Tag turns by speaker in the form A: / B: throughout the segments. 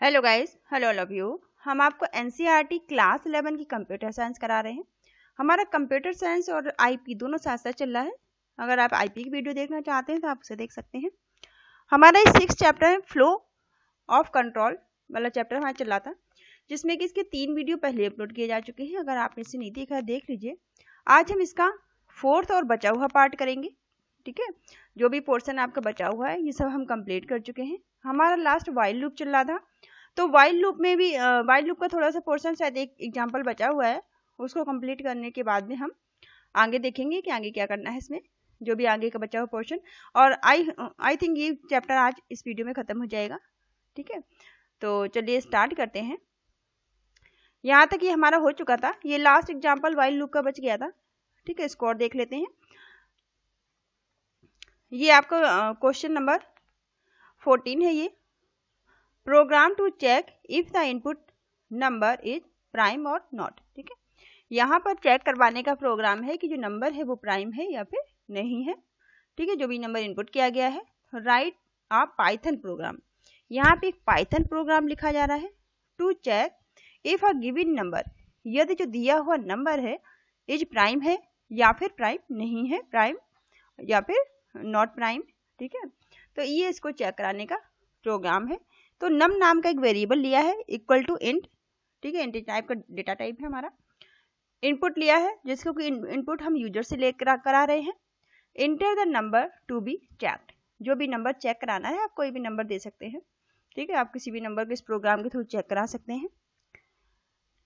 A: Hello guys, hello all of you. हम आपको NCERT class 11 की कंप्यूटर साइंस करा रहे हैं। हमारा कंप्यूटर साइंस और आईपी दोनों साथ साथ चल रहा है। अगर आप आईपी की वीडियो देखना चाहते हैं तो आप उसे देख सकते हैं। हमारा इस 6 चैप्टर में फ्लो ऑफ कंट्रोल वाला चैप्टर हमारा चल रहा था, जिसमें कि इसके 3 वीडियो पहले अपलोड किए जा चुके हैं। अगर आपने इसे नहीं देखा देख लीजिए। आज हम इसका 4th और बचा हुआ पार्ट करेंगे। ठीक है, जो भी पोर्शन आपका बचा हुआ है ये सब हम कंप्लीट कर चुके हैं। हमारा लास्ट वाइल लूप चल रहा था, तो वाइल लूप में भी वाइल लूप का थोड़ा सा पोर्शन शायद एक एग्जांपल बचा हुआ है, उसको कंप्लीट करने के बाद में हम आगे देखेंगे कि आगे क्या करना है इसमें, जो भी आगे का बचा हुआ पोर्शन। और आई थिंक ये चैप्टर आज इस वीडियो में खत्म हो जाएगा। ठीक है, तो चलिए स्टार्ट करते हैं। यहाँ तक ये हमारा हो चुका था, ये लास्ट एग्जाम्पल वाइल लूप का बच गया था। ठीक है, स्कोर देख लेते हैं। ये आपका क्वेश्चन नंबर 14 है। ये program to check if the input number is prime और नॉट। ठीक है, यहाँ पर चेक करवाने का प्रोग्राम है कि जो नंबर है वो प्राइम है या फिर नहीं है। ठीक है, जो भी नंबर इनपुट किया गया है। राइट आ पाइथन प्रोग्राम, यहाँ पे एक पाइथन प्रोग्राम लिखा जा रहा है to check if a given number, यदि जो दिया हुआ नंबर है इज प्राइम है या फिर प्राइम नहीं है, प्राइम या फिर नॉट प्राइम। ठीक है, तो ये इसको चेक कराने का प्रोग्राम है। तो नम नाम का एक वेरिएबल लिया है इक्वल टू इंट। ठीक है, इंट टाइप का डेटा टाइप है हमारा। इनपुट लिया है जिसको कि इनपुट हम यूजर से लेकर करा रहे हैं। Inter the number to be checked, जो भी नंबर चेक कराना है आप कोई भी नंबर दे सकते हैं। ठीक है, आप किसी भी नंबर को इस प्रोग्राम के थ्रू चेक करा सकते हैं।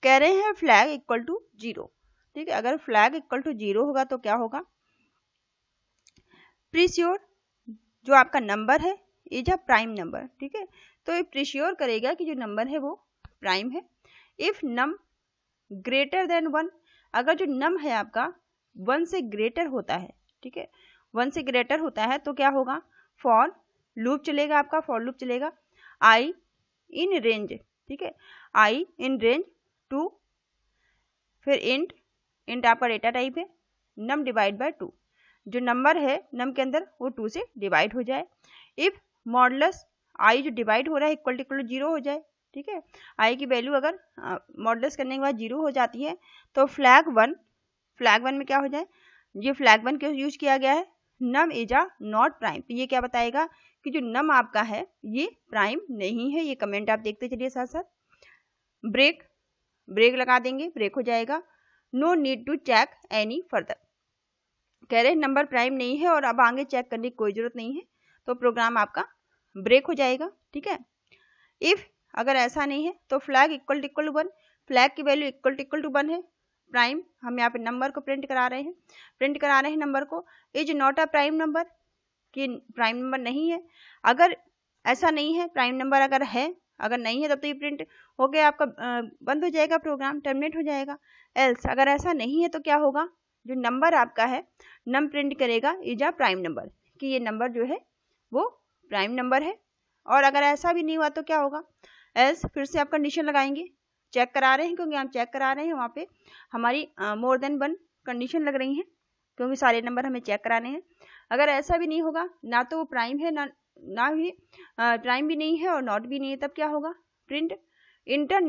A: कह रहे हैं फ्लैग इक्वल टू 0। ठीक है, अगर फ्लैग इक्वल टू 0 होगा तो क्या होगा, प्रीश्योर जो आपका नंबर है इज अ प्राइम नंबर। ठीक है, तो ये प्रीश्योर करेगा कि जो नंबर है वो प्राइम है। इफ नम ग्रेटर देन 1, अगर जो नम है आपका 1 से ग्रेटर होता है, ठीक है 1 से ग्रेटर होता है तो क्या होगा, फॉर लूप चलेगा, आपका फॉर लूप चलेगा आई इन रेंज। ठीक है, आई इन रेंज 2, फिर इंट आपका डेटा टाइप है, नम डिवाइड बाय 2, जो नंबर है नम के अंदर वो 2 से डिवाइड हो जाए। इफ मॉडुलस आई जो डिवाइड हो रहा है इक्वल टू 0 हो जाए। ठीक है, आई की वैल्यू अगर मॉडुलस करने के बाद 0 हो जाती है तो फ्लैग वन में क्या हो जाए, ये फ्लैग 1 क्यों यूज किया गया है, num is a not prime. तो ये क्या बताएगा कि जो नम आपका है ये प्राइम नहीं है। ये कमेंट आप देखते चलिए साथ साथ। ब्रेक लगा देंगे, ब्रेक हो जाएगा। No need to check any further, कह रहे हैं नंबर प्राइम नहीं है और अब आगे चेक करने की कोई जरूरत नहीं है, तो प्रोग्राम आपका ब्रेक हो जाएगा। ठीक है, इफ अगर ऐसा नहीं है तो फ्लैग इक्वल टू 1, फ्लैग की वैल्यू इक्वल टू 1 है, प्राइम हम यहाँ पे नंबर को प्रिंट करा रहे हैं नंबर को। Is not a prime number, कि प्राइम नंबर नहीं है। अगर ऐसा नहीं है, प्राइम नंबर अगर है, अगर नहीं है तब तो ये प्रिंट हो गया आपका, बंद हो जाएगा, प्रोग्राम टर्मिनेट हो जाएगा। एल्स अगर ऐसा नहीं है तो क्या होगा, जो नंबर आपका है नम प्रिंट करेगा इज अ प्राइम नंबर, कि ये नंबर जो है वो प्राइम नंबर है। और अगर ऐसा भी नहीं हुआ तो क्या होगा, एल्स फिर से आप कंडीशन लगाएंगे, चेक करा रहे हैं क्योंकि हम चेक करा रहे हैं, वहाँ पे हमारी मोर देन 1 कंडीशन लग रही है क्योंकि सारे नंबर हमें चेक कराने हैं। अगर ऐसा भी नहीं होगा, ना तो वो प्राइम है ना ही प्राइम भी नहीं है और नॉट भी नहीं है, तब क्या होगा, प्रिंट इंटर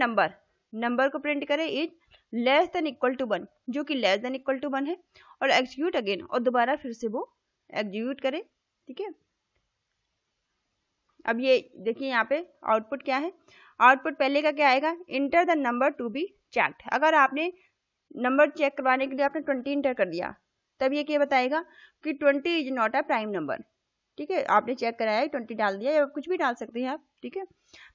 A: नंबर को प्रिंट करें is less than equal to 1, जो कि लेस देन इक्वल टू 1 है, और एग्जीक्यूट अगेन, और दोबारा फिर से वो एग्जीक्यूट करे। ठीक है, अब ये देखिए यहाँ पे आउटपुट क्या है। आउटपुट पहले का क्या आएगा, inter the number to be checked. अगर आपने नंबर चेक करवाने के लिए आपने 20 इंटर कर दिया, तब ये क्या बताएगा कि 20 is not a prime number. ठीक है, आपने चेक कराया 20 डाल दिया, या कुछ भी डाल सकते हैं आप। ठीक है,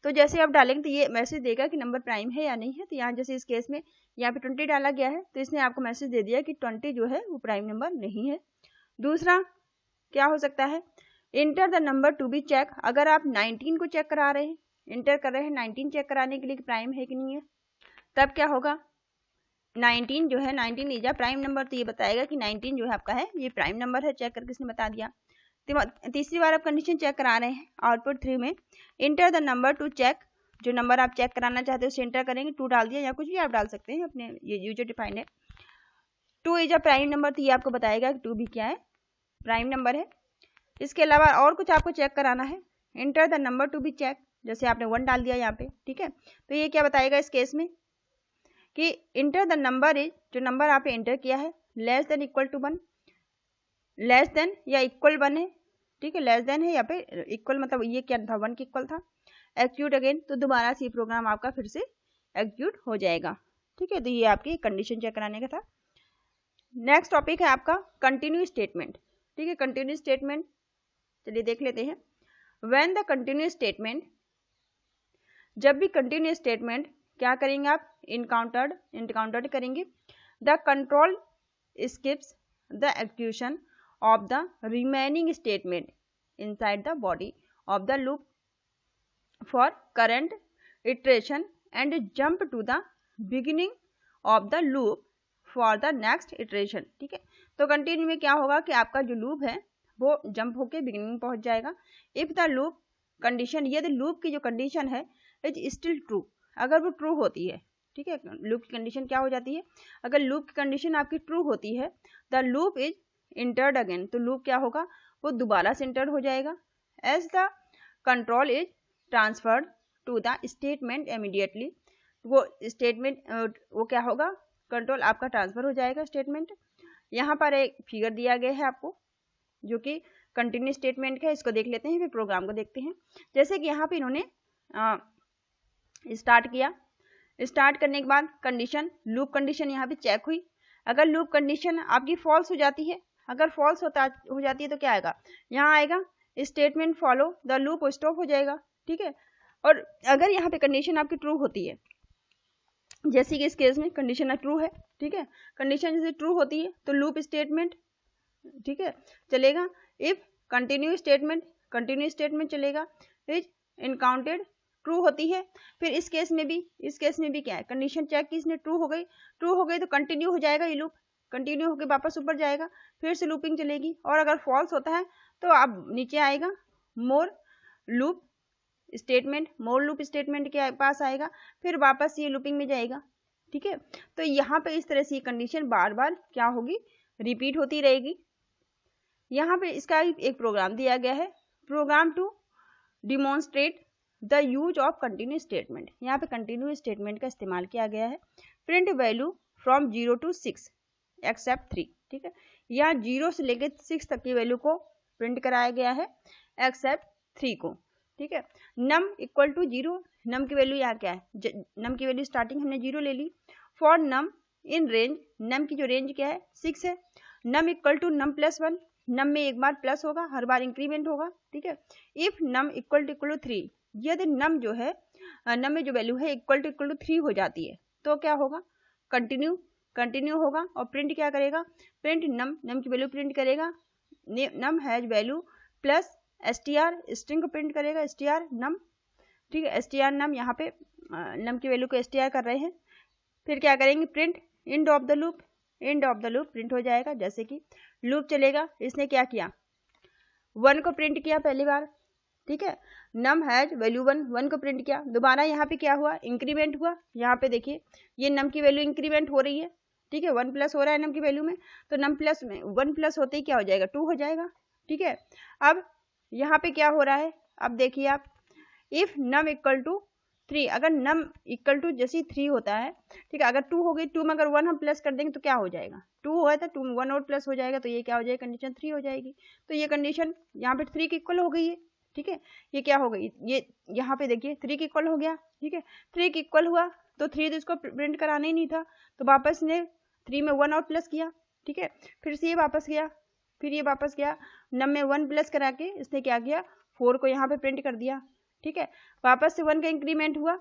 A: तो जैसे आप डालेंगे तो ये मैसेज देगा कि नंबर प्राइम है या नहीं है। तो यहाँ जैसे इस केस में यहाँ पे 20 डाला गया है तो इसने आपको मैसेज दे दिया कि 20 जो है वो प्राइम नंबर नहीं है। दूसरा क्या हो सकता है, enter the number to be check. अगर आप 19 को चेक करा रहे हैं, इंटर कर रहे हैं 19 चेक कराने के लिए कि प्राइम है कि नहीं है, तब क्या होगा, 19 जो है 19 इज अ प्राइम नंबर, तो ये बताएगा कि 19 जो है आपका है ये प्राइम नंबर है, चेक करके इसने बता दिया। तीसरी बार आप कंडीशन चेक करा रहे हैं, आउटपुट 3 में enter the number to check, जो नंबर आप चेक कराना चाहते हैं उसे इंटर करेंगे, 2 डाल दिया या कुछ भी आप डाल सकते हैं, अपने ये यूजर डिफाइंड है। 2 इज अ प्राइम नंबर, तो ये आपको बताएगा कि 2 भी क्या है, प्राइम नंबर है। इसके अलावा और कुछ आपको चेक कराना है, enter the number to be check, जैसे आपने 1 डाल दिया यहाँ पे, ठीक है। तो ये क्या बताएगा इस केस में कि इंटर द नंबर इज, जो नंबर आपने इंटर किया है less than equal to 1, less than या इक्वल 1 है, ठीक है, लेस देन है, यहाँ पे इक्वल मतलब ये क्या था 1 के इक्वल था। एक्सिक्यूट अगेन, तो दोबारा से प्रोग्राम आपका फिर से एक्सिक्यूट हो जाएगा, ठीक है। तो ये आपकी कंडीशन चेक कराने का था। नेक्स्ट टॉपिक है आपका कंटिन्यू स्टेटमेंट, ठीक है। कंटिन्यू स्टेटमेंट चलिए देख लेते हैं। व्हेन द कंटिन्यू स्टेटमेंट, जब भी कंटिन्यू स्टेटमेंट क्या करेंगे आप, इनकाउंटर्ड करेंगे, the control skips the execution of the remaining statement inside the body of the loop for current iteration and jump to the beginning of the loop for the next iteration, ठीक है। तो continue में क्या होगा कि आपका जो loop है वो जंप होके बिगिनिंग में पहुंच जाएगा। इफ द लूप कंडीशन, यदि लूप की जो कंडीशन है इज स्टिल ट्रू, अगर वो ट्रू होती है, ठीक है। लूप की कंडीशन क्या हो जाती है, अगर लूप की कंडीशन आपकी ट्रू होती है, the loop is entered again, तो लूप क्या होगा वो दोबारा से इंटर्ड हो जाएगा। As the control is transferred to the statement immediately, वो स्टेटमेंट वो क्या होगा, कंट्रोल आपका ट्रांसफर हो जाएगा स्टेटमेंट। यहाँ पर एक फिगर दिया गया है आपको जो कि कंटिन्यू स्टेटमेंट का है, इसको देख लेते हैं फिर प्रोग्राम को देखते हैं। जैसे कि यहाँ पे इन्होंने स्टार्ट किया, स्टार्ट करने के बाद कंडीशन, लूप कंडीशन यहाँ पे चेक हुई। अगर लूप कंडीशन आपकी फॉल्स हो जाती है, अगर फॉल्स हो जाती है तो क्या आएगा, यहाँ आएगा statement follow the loop, stop हो जाएगा, ठीक है। और अगर यहाँ पे कंडीशन आपकी ट्रू होती है, जैसे कि इस केस में कंडीशन ट्रू है, ठीक है, कंडीशन जैसे ट्रू होती है तो लूप स्टेटमेंट, ठीक है, चलेगा। इफ कंटिन्यू स्टेटमेंट चलेगा। इज इनकाउंटेड ट्रू होती है, फिर इस केस में भी क्या है, कंडीशन चेक की इसने ट्रू हो गई तो कंटिन्यू हो जाएगा ये लूप, कंटिन्यू होकर वापस ऊपर जाएगा, फिर से लूपिंग चलेगी। और अगर फॉल्स होता है तो अब नीचे आएगा मोर लूप स्टेटमेंट के पास आएगा, फिर वापस ये लूपिंग में जाएगा, ठीक है। तो यहाँ पे इस तरह से कंडीशन बार बार क्या होगी, रिपीट होती रहेगी। यहाँ पे इसका एक प्रोग्राम दिया गया है, program to demonstrate the use of continue statement. यहाँ पे कंटिन्यू स्टेटमेंट का इस्तेमाल किया गया है। Print value from 0 to 6 except 3, ठीक है, यहाँ 0 से लेकर 6 तक की वैल्यू को प्रिंट कराया गया है एक्सेप्ट 3 को, ठीक है। नम इक्वल टू 0, नम की वैल्यू यहाँ क्या है, नम की वैल्यू स्टार्टिंग हमने 0 ले ली। फॉर नम इन रेंज, नम की जो रेंज क्या है 6 है। Num equal to num plus 1, num में एक बार प्लस होगा, हर बार इंक्रीमेंट होगा, ठीक है। इफ नम इक्वल टू 3, यदि नम जो है, नम में जो वैल्यू है इक्वल टू 3 हो जाती है तो क्या होगा, कंटिन्यू होगा। और प्रिंट क्या करेगा, प्रिंट नम की वैल्यू प्रिंट करेगा, num has value plus str, string को प्रिंट करेगा str नम, ठीक है, str नम, यहाँ पे नम की वैल्यू को str कर रहे हैं। फिर क्या करेंगे, print end of the loop print हो जाएगा। जैसे कि लूप चलेगा, इसने क्या किया, 1 को प्रिंट किया पहली बार, ठीक है, नम हैज वैल्यू 1 को प्रिंट किया, दोबारा यहाँ पे क्या हुआ, इंक्रीमेंट हुआ। यहाँ पे देखिए ये नम की वैल्यू इंक्रीमेंट हो रही है, ठीक है, 1 प्लस हो रहा है नम की वैल्यू में, तो नम प्लस में 1 प्लस होते ही क्या हो जाएगा, 2 हो जाएगा, ठीक है। अब यहाँ पे क्या हो रहा है, अब देखिए आप, इफ नम इक्वल टू 3, अगर नम इक्वल टू जैसे 3 होता है, ठीक है, अगर 2 हो गई, 2 में अगर 1 हम प्लस कर देंगे तो क्या हो जाएगा, 2 हुआ था, 2 में 1 और प्लस हो जाएगा, तो ये क्या हो जाएगा, कंडीशन 3 हो जाएगी। तो ये कंडीशन यहाँ पे 3 की इक्वल हो गई है, ठीक है, ये क्या हो गई, ये यहाँ पे देखिए 3 की इक्वल हो गया, ठीक है। 3 की इक्वल हुआ तो 3 तो इसको प्रिंट कराना ही नहीं था, तो वापस ने 3 में 1 और प्लस किया, ठीक है, फिर से ये वापस गया, फिर ये वापस गया, नम में 1 प्लस करा के इसने क्या किया, 4 को यहाँ पे प्रिंट कर दिया, ठीक है। वापस से 1 का इंक्रीमेंट हुआ,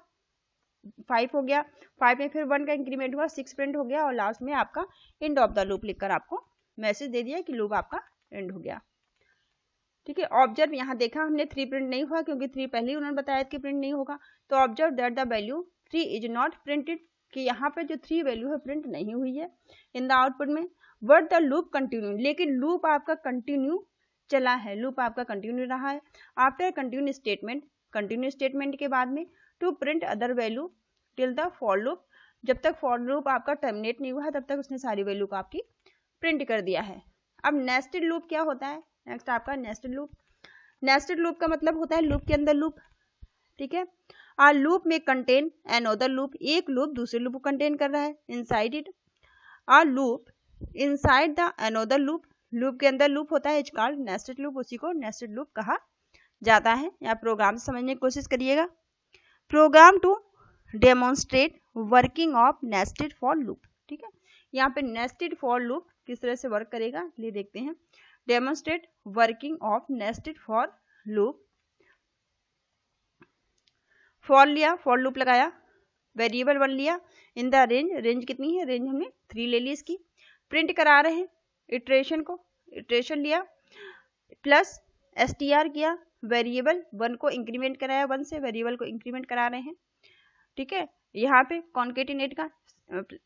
A: 5 हो गया, 5 में फिर 1 का इंक्रीमेंट हुआ, 6 प्रिंट हो गया, और लास्ट में आपका एंड ऑफ द लूप लिखकर आपको मैसेज दे दिया कि लूप आपका एंड हो गया, ठीक है। ऑब्जर्व, यहाँ देखा हमने 3 प्रिंट नहीं हुआ क्योंकि 3 पहले ही उन्होंने बताया कि प्रिंट नहीं होगा। तो observe that the value 3 is not printed, कि यहाँ पे जो 3 वैल्यू है प्रिंट नहीं हुई है इन द आउटपुट में। बट द लूप कंटिन्यू, लेकिन लूप आपका कंटिन्यू चला है, लूप आपका कंटिन्यू रहा है। आफ्टर कंटिन्यू स्टेटमेंट के बाद में to print other value till the for loop, जब तक फॉर लूप आपका टर्मिनेट नहीं हुआ है तब तक उसने सारी वैल्यू को आपकी प्रिंट कर दिया है। अब नेस्टेड लूप क्या होता है, नेक्स्ट आपका नेस्टेड लूप का मतलब होता है लूप के अंदर लूप, ठीक है। आ लूप में कंटेन अनदर लूप, एक लूप दूसरे लूप को कंटेन कर रहा है। Inside it a loop inside the another loop, loop के अंदर लूप होता है इज कॉल्ड नेस्टेड लूप, उसी को नेस्टेड लूप कहा जाता है। या प्रोग्राम समझने की कोशिश करिएगा। Program to demonstrate working of nested for loop, ठीक है। यहाँ पे नेस्टेड फॉर लूप किस तरह से वर्क करेगा ये देखते हैं। Demonstrate working of nested for loop. For लिया, फॉर लूप लगाया, वेरिएबल 1 लिया, इन द रेंज, रेंज कितनी है, रेंज हमने 3 ले ली इसकी। प्रिंट करा रहे हैं इटरेशन को, इटरेशन लिया प्लस str किया, वेरिएबल 1 को इंक्रीमेंट कराया, 1 से वेरिएबल को इंक्रीमेंट करा रहे हैं, ठीक है। यहाँ पे कॉन्केटिनेट का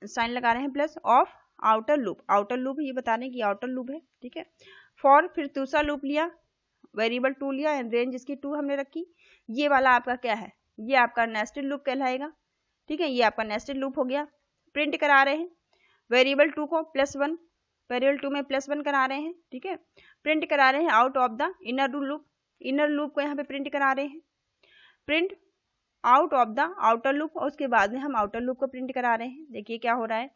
A: साइन लगा रहे हैं plus of outer loop, outer loop ये बताने की आउटर लूप है, ठीक है। फॉर फिर दूसरा लूप लिया, वेरिएबल 2 लिया एंड रेंज इसकी 2 हमने रखी। ये वाला आपका क्या है, ये आपका नेस्टेड लूप कहलाएगा, ठीक है। ये आपका नेस्टेड लूप हो गया। प्रिंट करा रहे हैं वेरिएबल 2 को +1, वेरिएबल 2 में +1 करा रहे हैं, ठीक है। प्रिंट करा रहे हैं out of the inner loop, inner loop को यहाँ पे प्रिंट करा रहे हैं। Print out of the outer loop, और उसके बाद में हम आउटर लूप को प्रिंट करा रहे हैं। देखिए क्या हो रहा है,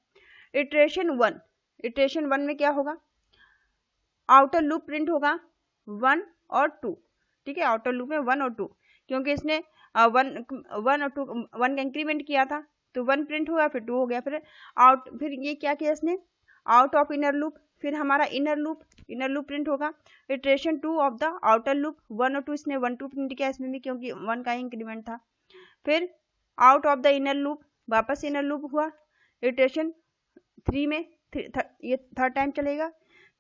A: इटरेशन 1, इटरेशन 1 में क्या होगा, आउटर लूप प्रिंट होगा 1 और 2, ठीक है। आउटर लूप में 1 और 2, क्योंकि इसने 1 और 2 1 का इंक्रीमेंट किया था तो 1 प्रिंट हुआ, फिर 2 हो गया, फिर ये क्या किया इसने, आउट ऑफ इनर लूप, फिर हमारा इनर लूप प्रिंट होगा। Iteration 2 of the outer loop, 1 और 2 इसने 1 2 प्रिंट किया इसमें भी, क्योंकि 1 का इंक्रीमेंट था। फिर out of the inner loop, वापस इनर लूप हुआ। इटरेशन 3 में ये थर्ड टाइम चलेगा,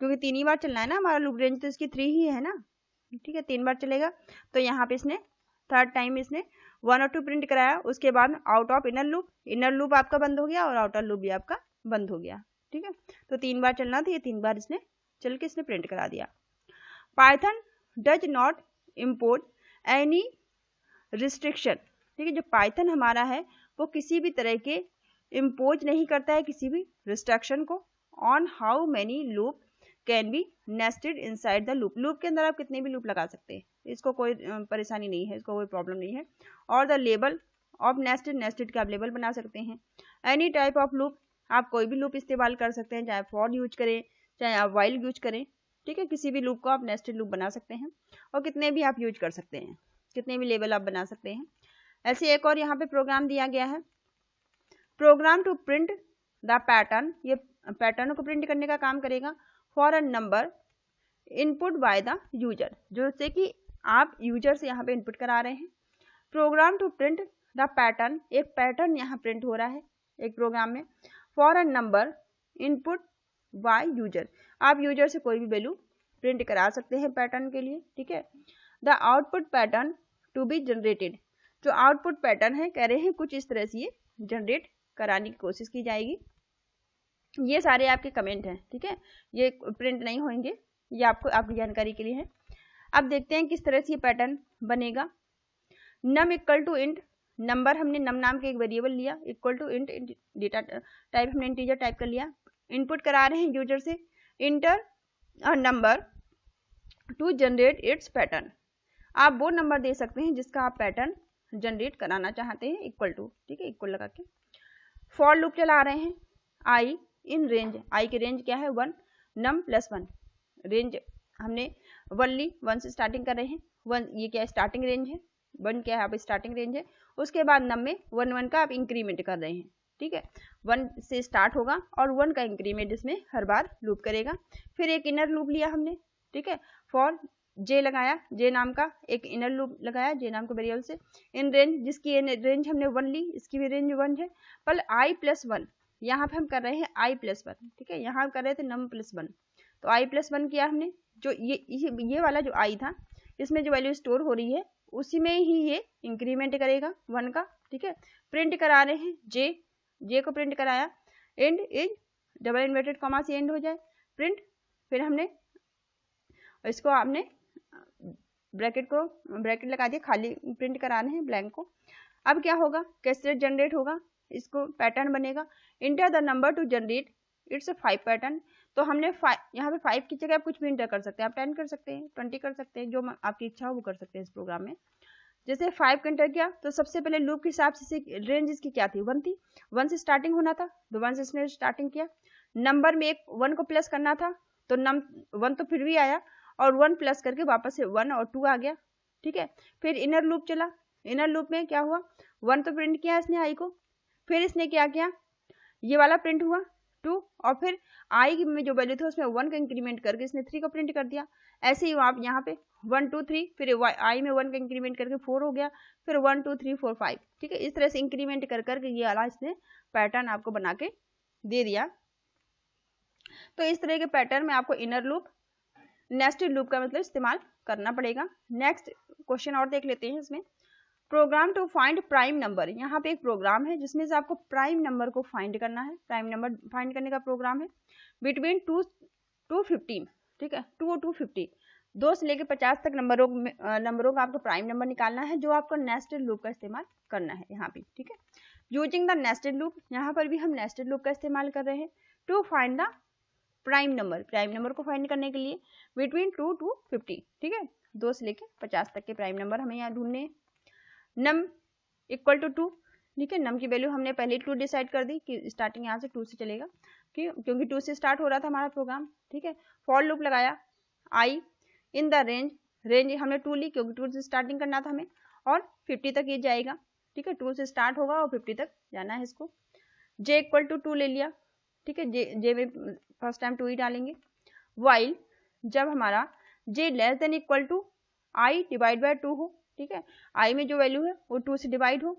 A: क्योंकि 3 ही बार चलना है ना हमारा लूप, रेंज तो इसकी 3 ही है ना, ठीक है। 3 बार चलेगा, तो यहाँ पे इसने थर्ड टाइम इसने 1 और 2 प्रिंट कराया। उसके बाद आउट ऑफ इनर लूप आपका बंद हो गया और आउटर लूप भी आपका बंद हो गया, ठीक है। तो 3 बार चलना था, ये 3 बार इसने चल के इसने प्रिंट करा दिया। Python does not import any restriction, ठीक है। जो पाइथन हमारा है वो किसी भी तरह के इम्पोज नहीं करता है किसी भी रिस्ट्रिक्शन को on how many loop can be nested inside the loop, loop के अंदर आप कितने भी लूप लगा सकते हैं, इसको कोई परेशानी नहीं है, इसको कोई प्रॉब्लम नहीं है। और द लेबल ऑफ नेस्टेड का आप लेबल बना सकते हैं। एनी टाइप ऑफ लूप, आप कोई भी लूप इस्तेमाल कर सकते हैं, चाहे फॉर यूज करें चाहे आप वाइल यूज करें, ठीक है। किसी भी लूप को आप नेस्टेड लूप बना सकते हैं और कितने भी आप यूज कर सकते हैं, कितने भी लेबल आप बना सकते हैं। ऐसे एक और यहाँ पे प्रोग्राम दिया गया है, program to print the pattern, ये पैटर्न को प्रिंट करने का काम करेगा। For a number input by the user, जो से कि आप यूजर से यहाँ पे इनपुट करा रहे हैं। Program to print the pattern, एक पैटर्न यहाँ प्रिंट हो रहा है एक प्रोग्राम में। For a number input by user, आप यूजर से कोई भी वैल्यू प्रिंट करा सकते हैं पैटर्न के लिए, ठीक है। The output pattern to be generated, जो आउटपुट पैटर्न है कह रहे हैं कुछ इस तरह से ये जनरेट कराने की कोशिश की जाएगी। ये सारे आपके कमेंट हैं, ठीक है, ये प्रिंट नहीं होंगे, ये आपको आपकी जानकारी के लिए है। अब देखते हैं किस तरह से ये पैटर्न बनेगा। Num equal to int, number हमने नम नाम के एक वेरिएबल लिया, equal to int, data type हमने इंटीजर टाइप कर लिया। इनपुट करा रहे हैं यूजर से, enter a number to generate its pattern, आप वो नंबर दे सकते हैं जिसका आप पैटर्न जनरेट कराना चाहते हैं, इक्वल टू, ठीक है, इक्वल लगा के। फॉर लूप चला रहे हैं, आई इन रेंज, आई की रेंज क्या है 1, नम +1, रेंज हमने 1 ली, 1 से स्टार्टिंग कर रहे हैं, 1 ये क्या है स्टार्टिंग रेंज है, 1 क्या है आप स्टार्टिंग रेंज है। उसके बाद नम में 1 1 का आप इंक्रीमेंट कर रहे हैं, ठीक है, 1 से स्टार्ट होगा और 1 का इंक्रीमेंट इसमें हर बार लूप करेगा। फिर एक इनर लूप लिया हमने, ठीक है, फॉर जे लगाया, जे नाम का एक इनर लूप लगाया, जे नाम के वेरिएबल से। इन रेंज, जिसकी रेंज हमने 1 ली, इसकी भी रेंज 1 है, पर i+1, यहाँ पे हम कर रहे हैं i+1, ठीक है, यहाँ कर रहे थे num +1, तो i+1 किया हमने। जो ये वाला जो i था, इसमें जो वैल्यू स्टोर हो रही है उसी में ही ये इंक्रीमेंट करेगा 1 का, ठीक है। प्रिंट करा रहे हैं जे को प्रिंट कराया, and is double inverted comma से एंड हो जाए, प्रिंट, फिर हमने इसको आपने ब्रैकेट लगा दिया, खाली प्रिंट कराने हैं ब्लैंक को। अब क्या होगा, कैसे जनरेट होगा, इसको पैटर्न बनेगा, inter the number to generate it's 5 pattern, तो हमने यहाँ पे 5 की जगह आप कुछ भी इंटर कर सकते हैं, आप 10 कर सकते हैं, 20 कर सकते हैं, जो आपकी इच्छा हो वो कर सकते हैं इस प्रोग्राम में। जैसे 5 का एंटर किया तो सबसे पहले लूप के हिसाब से रेंज इसकी क्या थी, 1 थी, 1 से स्टार्टिंग होना था, तो 1 से इसने स्टार्टिंग किया। नंबर में एक 1 को प्लस करना था, तो 1 तो फिर भी आया और 1 प्लस करके वापस से 1 और 2 आ गया, ठीक है। फिर इनर लूप चला, इनर लूप में क्या हुआ, 1 तो प्रिंट किया इसने आई को, फिर इसने क्या किया, ये वाला प्रिंट हुआ 2, और फिर आई में जो वैल्यू था उसमें 1 का इंक्रीमेंट करके इसने 3 को प्रिंट कर दिया। ऐसे ही आप यहाँ पे 1 2 3, फिर आई में 1 का इंक्रीमेंट करके 4 हो गया, फिर 1 2 3 4 5, ठीक है। इस तरह से इंक्रीमेंट कर करके ये वाला इसने पैटर्न आपको बना के दे दिया। तो इस तरह के पैटर्न में आपको इनर लूप, नेस्टेड लूप का मतलब इस्तेमाल करना पड़ेगा। नेक्स्ट क्वेश्चन और देख लेते हैं इसमें, program to find prime number. यहाँ पे एक प्रोग्राम है जिसमें से आपको प्राइम नंबर को फाइंड करना है, प्राइम नंबर फाइंड करने का प्रोग्राम है। बिटवीन 2 to 15, ठीक है, 2 और 250, 2 से लेकर 50 तक नंबरों का आपको प्राइम नंबर निकालना है, जो आपको नेस्टेड लूप का इस्तेमाल करना है यहाँ पे, ठीक है। यूजिंग द नेस्टेड लूप, यहाँ पर भी हम नेस्टेड लूप का इस्तेमाल कर रहे हैं to find the prime number, prime number को फाइंड करने के लिए बिटवीन 2 to 50, ठीक है, 2 से लेकर 50 तक के प्राइम नंबर हमें यहाँ ढूंढने हैं। नम इक्वल टू 2, ठीक है, नम की वैल्यू हमने पहले 2 डिसाइड कर दी कि स्टार्टिंग यहाँ से 2 से चलेगा, क्योंकि 2 से स्टार्ट हो रहा था हमारा प्रोग्राम, ठीक है। फॉर लूप लगाया, आई इन द रेंज, रेंज हमने 2 ली क्योंकि 2 से स्टार्टिंग करना था हमें, और 50 तक ये जाएगा, ठीक है, 2 से स्टार्ट होगा और 50 तक जाना है इसको। जे इक्वल टू 2 ले लिया, ठीक है, जे में फर्स्ट टाइम 2 ही डालेंगे। वाइल जब हमारा J less than equal to I divide by 2 हो, ठीक है, आई में जो वैल्यू है वो 2 से डिवाइड हो,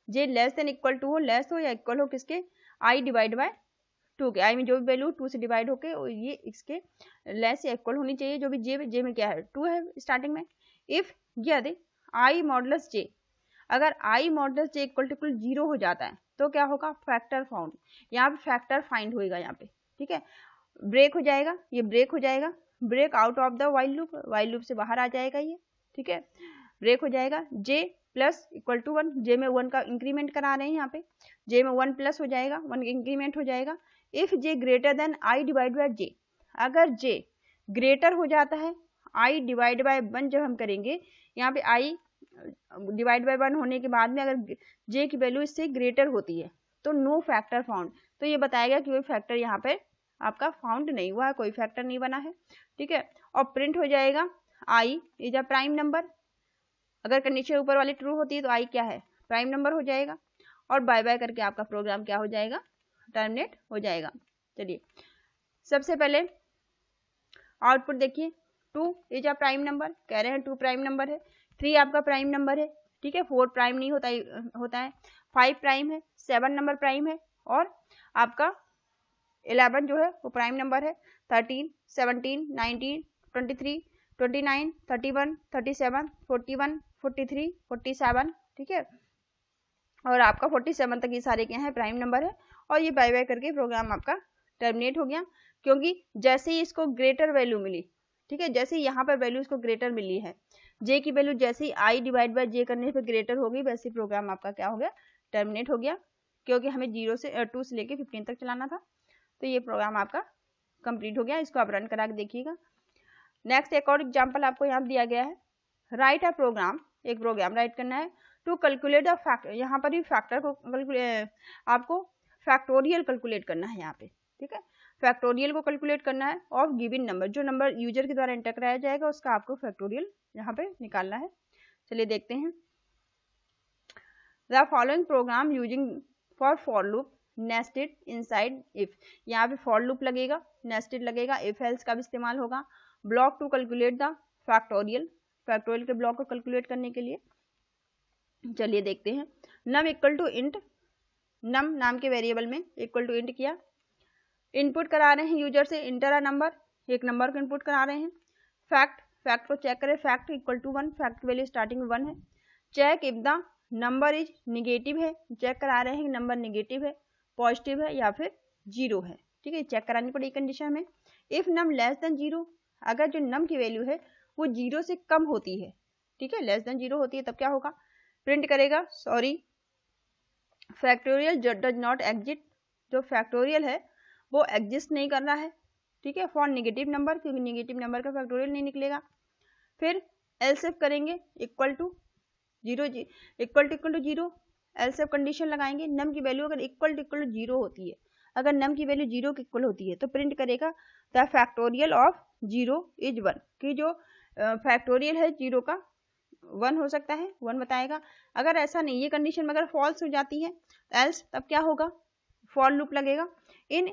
A: जे लेस देन इक्वल टू हो, लेस हो या इक्वल हो किसके, आई डिवाइड बाय 2 के, आई में जो भी वैल्यू 2 से डिवाइड होके ये इसके लेस या इक्वल होनी चाहिए, जो भी जे में क्या है 2 है स्टार्टिंग में। इफ यदि आई मॉडुलस जे, अगर आई मॉडुलस जे इक्वल टू 0 हो जाता है तो क्या होगा, फैक्टर फाउंड, यहाँ पे फैक्टर फाइंड होएगा यहाँ पे, ठीक है। ब्रेक हो जाएगा, ये ब्रेक हो जाएगा, break out of the while loop, while loop से बाहर आ जाएगा ये, ठीक है, ब्रेक हो जाएगा। जे प्लस इक्वल टू 1, जे में 1 का इंक्रीमेंट करा रहे हैं यहाँ पे, जे में 1 प्लस हो जाएगा, 1 इंक्रीमेंट हो जाएगा। If J greater than I divide by J, अगर जे ग्रेटर हो जाता है आई डिवाइड बाय 1 जब हम करेंगे, यहाँ पे आई डिवाइड बाय 1 होने के बाद में अगर जे की वैल्यू इससे ग्रेटर होती है तो नो फैक्टर फाउंड, तो ये बताएगा कि कोई फैक्टर यहाँ पे आपका फाउंड नहीं हुआ है, कोई फैक्टर नहीं बना है, ठीक है। और प्रिंट हो जाएगा I is a prime number, अगर कंडीशन ऊपर वाली ट्रू होती है तो आई क्या है, प्राइम नंबर हो जाएगा, और बाय बाय करके आपका प्रोग्राम क्या हो जाएगा, टर्मिनेट हो जाएगा। चलिए सबसे पहले आउटपुट देखिए, 2 इज अ प्राइम नंबर, कह रहे हैं 2 प्राइम नंबर है, 3 आपका प्राइम नंबर है, ठीक है, 4 प्राइम नहीं होता है, 5 प्राइम है, 7 नंबर प्राइम है, और आपका 11 जो है वो प्राइम नंबर है, 13 17 19 23 29 31 37 41 43 47, ठीक है, और आपका 47 तक ये सारे क्या है प्राइम नंबर है। और ये बाय बाय करके प्रोग्राम आपका टर्मिनेट हो गया, क्योंकि जैसे ही इसको ग्रेटर वैल्यू मिली, ठीक है, जैसे ही यहाँ पर वैल्यू इसको ग्रेटर मिली है, जे की वैल्यू जैसे ही आई डिवाइड बाय जे करने पे ग्रेटर होगी, वैसे प्रोग्राम आपका क्या हो गया, टर्मिनेट हो गया, क्योंकि हमें 2 से लेके 15 तक चलाना था। तो ये प्रोग्राम आपका कंप्लीट हो गया, इसको आप रन करा के देखिएगा। नेक्स्ट एक और एग्जांपल आपको यहाँ दिया गया है, राइट अ प्रोग्राम, एक प्रोग्राम राइट करना है टू कैलकुलेट द फैक्टर, यहाँ पर भी फैक्टर को आपको फैक्टोरियल कैलकुलेट करना है यहाँ पे, ठीक है, फैक्टोरियल को कैलकुलेट करना है ऑफ गिवन नंबर, जो नंबर यूजर के द्वारा एंटर कराया जाएगा उसका आपको फैक्टोरियल यहाँ पे निकालना है। चलिए देखते हैं, the following program using for loop nested inside if, यहाँ पे फॉर लूप लगेगा, नेस्टेड लगेगा, इफ एल्स का भी इस्तेमाल होगा, block to calculate the factorial, factorial के ब्लॉक को कैलकुलेट करने के लिए। चलिए देखते हैं, num equal to int, num नाम के वेरिएबल में इक्वल टू इंट किया, इनपुट करा रहे हैं यूजर से इंटर अ नंबर, एक नंबर को इनपुट करा रहे हैं। फैक्ट को चेक करें, fact equal to 1, fact value starting में 1 है। Check if the number is negative है, चेक करा रहे हैं कि नंबर निगेटिव है, पॉजिटिव है या फिर 0 है, ठीक है, चेक करानी पड़ेगी कंडीशन में। इफ नम लेस देन 0, अगर जो नम की वैल्यू है वो 0 से कम होती है, ठीक है, लेस देन 0 होती है, तब क्या होगा, प्रिंट करेगा sorry factorial does not exist, जो फैक्टोरियल है वो एग्जिस्ट नहीं कर रहा है, ठीक है, फॉर नेगेटिव नंबर, क्योंकि नेगेटिव नंबर का फैक्टोरियल नहीं निकलेगा। फिर एल्स इफ करेंगे equal to zero equal to zero, else condition लगाएंगे, नम की वैल्यू अगर इक्वल टू जीरो होती है, अगर नम की वैल्यू जीरो के इक्वल होती है तो प्रिंट करेगा the factorial of zero is one, कि जो फैक्टोरियल है जीरो का वन हो सकता है, वन बताएगा। अगर ऐसा नहीं है कंडीशन में, अगर फॉल्स हो जाती है एल्स तब क्या होगा, फॉर लूप लगेगा। इन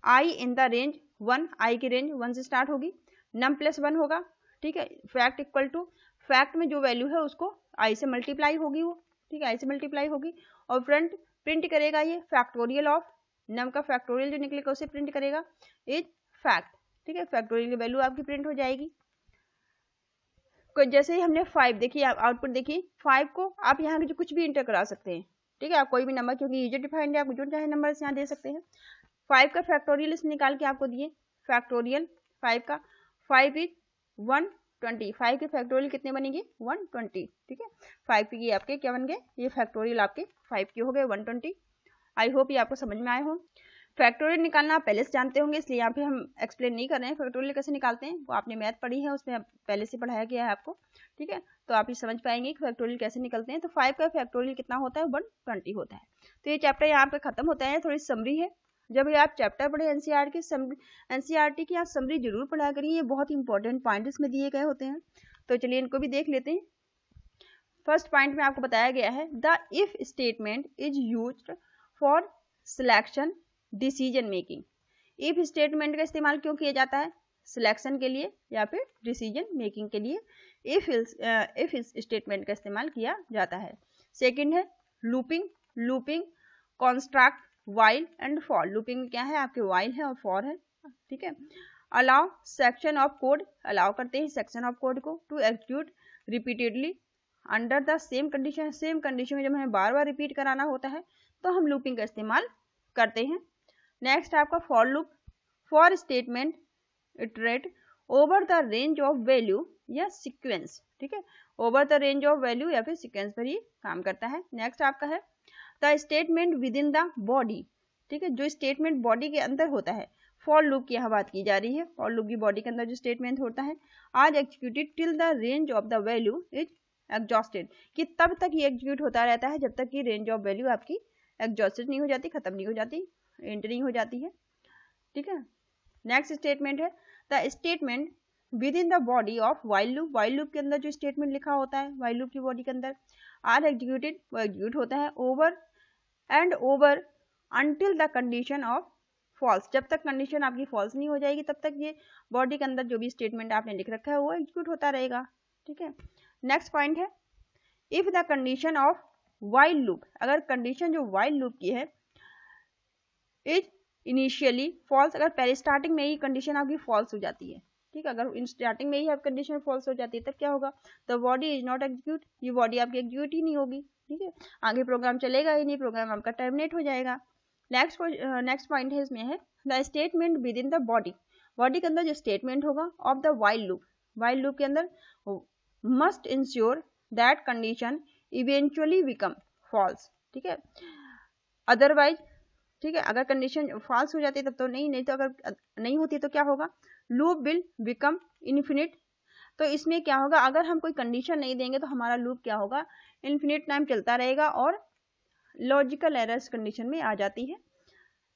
A: आई इन द रेंज वन, आई की रेंज वन से स्टार्ट होगी, नम प्लस वन होगा, ठीक है। फैक्ट इक्वल टू, फैक्ट में जो वैल्यू है उसको आई से मल्टीप्लाई होगी वो, ठीक है, आई से मल्टीप्लाई होगी। और फ्रंट प्रिंट करेगा ये फैक्टोरियल ऑफ, नम का फैक्टोरियल जो निकलेगा उसे प्रिंट करेगा इज फैक्ट, ठीक है। फैक्टोरियल की वैल्यू आपकी प्रिंट हो जाएगी। जैसे ही हमने 5 देखिए, आउटपुट देखिए, 5 को आप यहाँ के जो कुछ भी इंटर करा सकते हैं, ठीक है। आप कोई भी नंबर, क्योंकि यूजर डिफाइंड है, आप जो चाहे नंबर यहाँ दे सकते हैं। 5 का फैक्टोरियल इसने निकाल के आपको दिए, फैक्टोरियल 5 का, 5 इज 120, 5 के फैक्टोरियल कितने बनेंगे 120, ठीक है। 5 की आपके क्या बन गए, ये फैक्टोरियल आपके 5 के हो गए 120। आई होप ये आपको समझ में आए हो। फैक्टोरियल निकालना आप पहले से जानते होंगे, इसलिए यहाँ पे हम एक्सप्लेन नहीं कर रहे हैं फैक्टोरियल कैसे निकालते हैं, वो आपने मैथ पढ़ी है, उसमें पहले से पढ़ाया गया है आपको, ठीक है। तो आप ये समझ पाएंगे कि फैक्टोरियल कैसे निकलते हैं। तो 5 का फैक्टोरियल कितना होता है 120 होता है। तो ये चैप्टर यहाँ पे खत्म होता है। थोड़ी समरी है, जब ये आप चैप्टर पढ़े एनसीईआरटी की आप समरी जरूर पढ़ा करिए, ये बहुत इंपॉर्टेंट पॉइंट इसमें दिए गए होते हैं। तो चलिए इनको भी देख लेते हैं। फर्स्ट पॉइंट में आपको बताया गया है the if statement is used for selection decision making. If statement का इस्तेमाल क्यों किया जाता है, सिलेक्शन के लिए या फिर डिसीजन मेकिंग के लिए इफ स्टेटमेंट का इस्तेमाल किया जाता है। सेकंड है looping, looping construct while and for. Looping क्या है आपके वाइल है और फॉर है, ठीक है। Allow section of code, allow करते हैं सेक्शन ऑफ कोड को to execute repeatedly under the same condition. Same condition में जब हमें बार बार रिपीट कराना होता है तो हम लूपिंग का इस्तेमाल करते हैं। नेक्स्ट आपका for loop, for statement iterate over the range of value या सीक्वेंस, ठीक है। Over the range of value या फिर सीक्वेंस पर ही काम करता है। नेक्स्ट आपका है the statement within the body, ठीक है, जो स्टेटमेंट बॉडी के अंदर होता है। फॉर लूप की यहाँ बात की जा रही है, फॉर लूप की बॉडी के अंदर जो स्टेटमेंट होता है आज executed till the range of the value is exhausted, कि तब तक ये एग्जीक्यूट होता रहता है जब तक कि रेंज ऑफ वैल्यू आपकी एग्जॉस्टेड नहीं हो जाती, खत्म नहीं हो जाती, एंटर नहीं हो जाती है, ठीक है। नेक्स्ट स्टेटमेंट है the statement within the body of while loop. While loop के अंदर जो स्टेटमेंट लिखा होता है वाइल लूप की बॉडी के अंदर आर एग्जीक्यूटेड, वो एग्जीक्यूट होता है over and over until the condition of false. जब तक कंडीशन आपकी फॉल्स नहीं हो जाएगी तब तक ये बॉडी के अंदर जो भी स्टेटमेंट आपने लिख रखा है वो एग्जीक्यूट होता रहेगा, ठीक है। नेक्स्ट पॉइंट है if the condition of while loop, अगर कंडीशन जो वाइल लूप की है इज इनिशियली फॉल्स, अगर पहले स्टार्टिंग में ही कंडीशन आपकी फॉल्स हो जाती है, ठीक है, अगर इन स्टार्टिंग में ही आप कंडीशन फॉल्स हो जाती है तब क्या होगा, the body is not execute, ये बॉडी आपकी एग्जीक्यूट ही नहीं होगी, ठीक है, आगे प्रोग्राम चलेगा ही नहीं, प्रोग्राम आपका टर्मिनेट हो जाएगा। नेक्स्ट पॉइंट है इसमें है the statement within the body, body के अंदर जो स्टेटमेंट होगा of the while loop, while loop के अंदर must ensure that condition eventually become false, ठीक है, अदरवाइज, ठीक है, अगर कंडीशन फॉल्स हो जाती है तब तो नहीं तो अगर नहीं होती तो क्या होगा, लूप विल बिकम इन्फिनिट। तो इसमें क्या होगा, अगर हम कोई कंडीशन नहीं देंगे तो हमारा लूप क्या होगा, इन्फिनिट टाइम चलता रहेगा और लॉजिकल एरर्स कंडीशन में आ जाती है।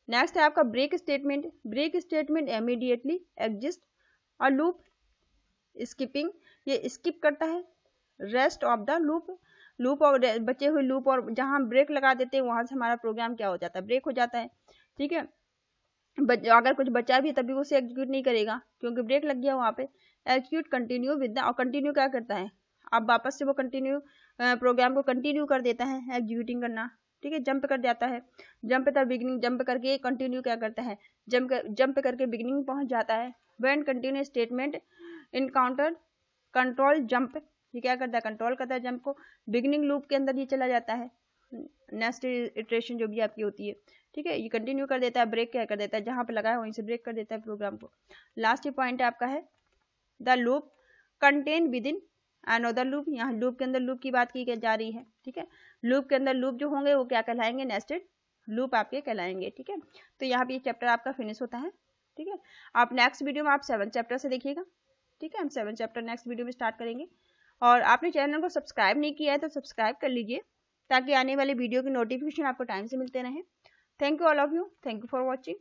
A: नेक्स्ट है आपका break statement, break statement immediately exist और लूप स्किपिंग, ये स्किप करता है rest of the loop, loop और बचे हुए लूप, और जहां हम ब्रेक लगा देते हैं वहां से हमारा प्रोग्राम क्या हो जाता है, ब्रेक हो जाता है, ठीक है। अगर कुछ बचा भी तभी उसे एग्जीक्यूट नहीं करेगा क्योंकि ब्रेक लग गया वहां पे। एग्जीक्यूट कंटिन्यू विद द, और कंटिन्यू क्या करता है, अब वापस से वो कंटिन्यू प्रोग्राम को कंटिन्यू कर देता है एग्जीक्यूटिंग करना, ठीक है, जंप कर जाता है, जंप तक बिगिनिंग, जंप करके कंटिन्यू क्या करता है, जंप करके बिगिनिंग पहुंच जाता है। When continue statement encounter control jump, ये क्या करता है, कंट्रोल करता है जंप को, बिगिनिंग लूप के अंदर ये चला जाता है, नेक्स्ट इटरेशन जो भी आपकी होती है, ठीक है, ये कंटिन्यू कर देता है, ब्रेक क्या कर देता है, जहां पे लगा है वहीं से ब्रेक कर देता है प्रोग्राम को। लास्ट पॉइंट आपका है the loop contain with in another loop, यहाँ लूप के अंदर लूप की बात की जा रही है, ठीक है, लूप के अंदर लूप जो होंगे वो क्या कहलाएंगे, नेस्टेड लूप आपके कहलाएंगे, ठीक है। तो यहाँ पे ये चैप्टर आपका फिनिश होता है, ठीक है। आप नेक्स्ट वीडियो में आप 7th चैप्टर से देखिएगा, ठीक है, हम 7th चैप्टर नेक्स्ट वीडियो में स्टार्ट करेंगे। और आपने चैनल को सब्सक्राइब नहीं किया है तो सब्सक्राइब कर लीजिए ताकि आने वाले वीडियो की नोटिफिकेशन आपको टाइम से मिलते रहें। Thank you all of you, thank you for watching.